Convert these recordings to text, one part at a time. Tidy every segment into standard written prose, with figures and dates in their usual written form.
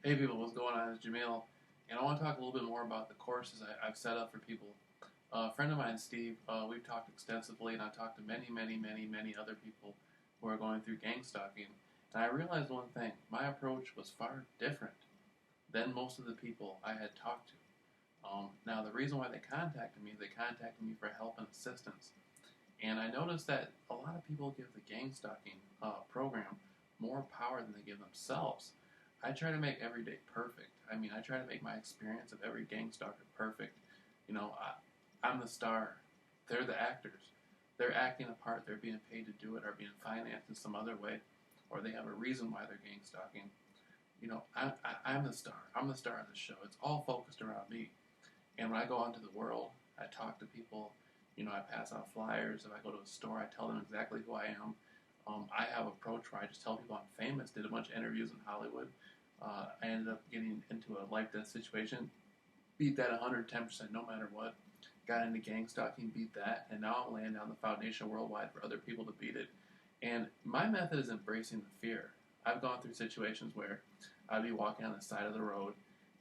Hey people, what's going on? It's Jamil, and I want to talk a little bit more about the courses I've set up for people. A friend of mine, Steve, we've talked extensively, and I've talked to many other people who are going through gang stalking. And I realized one thing: my approach was far different than most of the people I had talked to. Now, the reason why they contacted me for help and assistance. And I noticed that a lot of people give the gang stalking program more power than they give themselves. I try to make every day perfect. I mean, I try to make my experience of every gang stalker perfect. You know, I'm the star. They're the actors. They're acting a part. They're being paid to do it, or being financed in some other way, or they have a reason why they're gang stalking. I'm the star. I'm the star of the show. It's all focused around me. And when I go out into the world, I talk to people. I pass out flyers. If I go to a store, I tell them exactly who I am. I have an approach where I just tell people I'm famous. Did a bunch of interviews in Hollywood. I ended up getting into a life-death situation. Beat that 110% no matter what. Got into gang stalking, beat that. And now I'm laying down the foundation worldwide for other people to beat it. And my method is embracing the fear. I've gone through situations where I'd be walking on the side of the road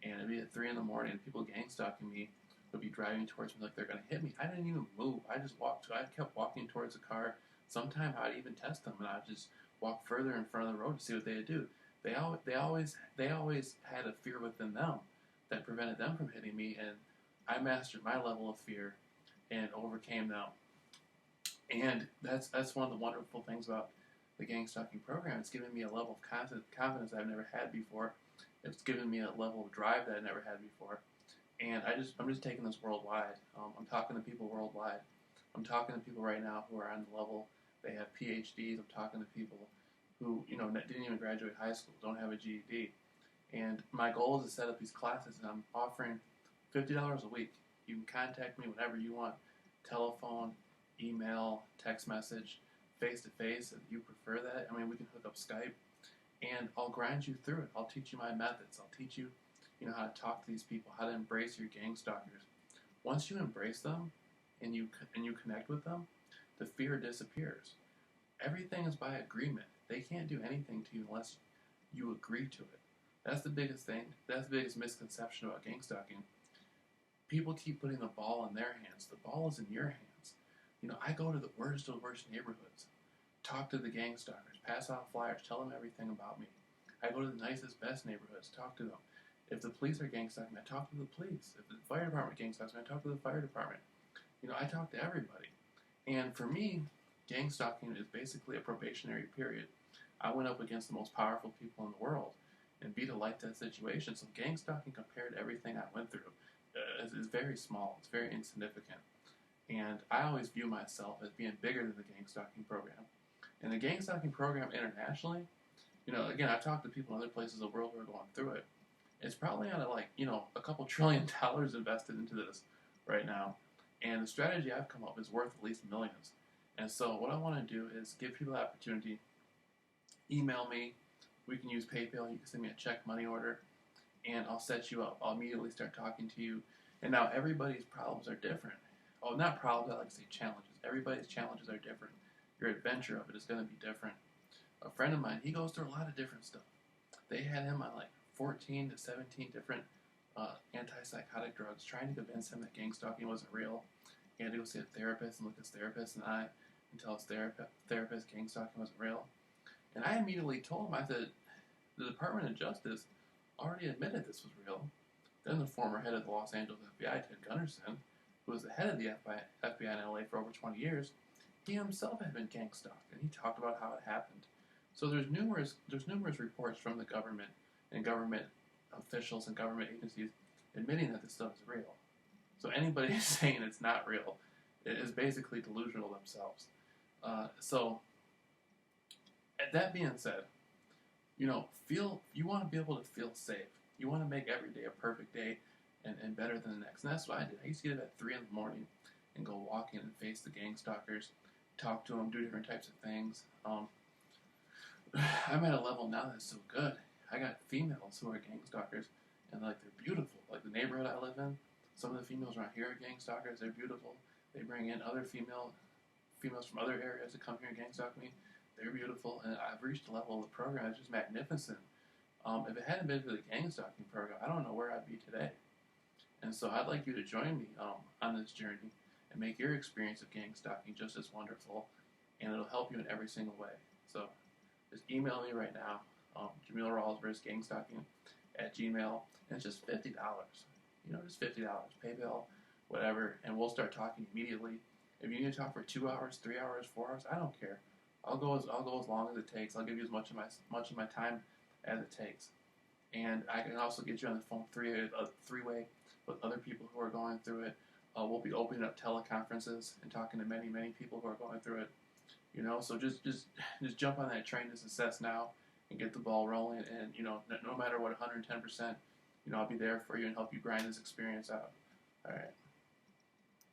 and it'd be at 3 in the morning and people gang stalking me would be driving towards me like they're going to hit me. I didn't even move. I just walked. I kept walking towards the car. Sometimes I'd even test them, and I'd just walk further in front of the road to see what they'd do. They always had a fear within them that prevented them from hitting me, and I mastered my level of fear and overcame them. And that's one of the wonderful things about the gang stalking program. It's given me a level of confidence I've never had before. It's given me a level of drive that I never had before. And I'm just taking this worldwide. I'm talking to people worldwide. I'm talking to people right now who are on the level. They have PhDs. I'm talking to people who didn't even graduate high school, don't have a GED. And my goal is to set up these classes, and I'm offering $50 a week. You can contact me whenever you want. Telephone, email, text message, face to face if you prefer that. I mean, we can hook up Skype, and I'll grind you through it. I'll teach you my methods. I'll teach you how to talk to these people, how to embrace your gang stalkers. Once you embrace them and you connect with them, the fear disappears. Everything is by agreement. They can't do anything to you unless you agree to it. That's the biggest thing. That's the biggest misconception about gang stalking. People keep putting the ball in their hands. The ball is in your hands. I go to the worst of the worst neighborhoods, talk to the gang stalkers, pass out flyers, tell them everything about me. I go to the nicest, best neighborhoods, talk to them. If the police are gang stalking, I talk to the police. If the fire department gang stalks me, I talk to the fire department. I talk to everybody. And for me, gang stalking is basically a probationary period. I went up against the most powerful people in the world and beat a life-death situation. So gang stalking compared to everything I went through is very small. It's very insignificant. And I always view myself as being bigger than the gang stalking program. And the gang stalking program internationally, again, I've talked to people in other places in the world who are going through it. It's probably on a couple $1 trillion invested into this right now. And the strategy I've come up is worth at least millions. And so what I want to do is give people the opportunity. Email me. We can use PayPal. You can send me a check money order. And I'll set you up. I'll immediately start talking to you. And now everybody's problems are different. Oh, not problems, I like to say challenges. Everybody's challenges are different. Your adventure of it is going to be different. A friend of mine, he goes through a lot of different stuff. They had him on 14 to 17 different antipsychotic drugs, trying to convince him that gang stalking wasn't real. He had to go see a therapist and look his therapist in the eye and tell his therapist gang stalking wasn't real. And I immediately told him, I said, the Department of Justice already admitted this was real. Then the former head of the Los Angeles FBI, Ted Gunderson, who was the head of the FBI in LA for over 20 years, he himself had been gang stalked, and he talked about how it happened. So there's numerous reports from the government and government officials and government agencies admitting that this stuff is real. So anybody who's saying it's not real is basically delusional themselves. So that being said, you want to be able to feel safe. You want to make every day a perfect day and better than the next. And that's what I did. I used to get up at 3 in the morning and go walking and face the gang stalkers, talk to them, do different types of things. I'm at a level now that's so good. I got females who are gang stalkers, and they're beautiful. Like the neighborhood I live in, some of the females around here are gang stalkers. They're beautiful. They bring in other females from other areas to come here and gang stalk me. They're beautiful, and I've reached a level of the program that's just magnificent. If it hadn't been for the gang stalking program, I don't know where I'd be today. And so I'd like you to join me on this journey and make your experience of gang stalking just as wonderful, and it'll help you in every single way. So just email me right now, Jamil Rawls Gang Stalking at Gmail, and it's just $50. Just $50, PayPal, whatever, and we'll start talking immediately. If you need to talk for 2 hours, 3 hours, 4 hours, I don't care. I'll go as long as it takes. I'll give you as much of my time as it takes. And I can also get you on the phone three-way with other people who are going through it. We'll be opening up teleconferences and talking to many, many people who are going through it. So just jump on that train to success now and get the ball rolling. And no matter what, 110%, I'll be there for you and help you grind this experience out. All right.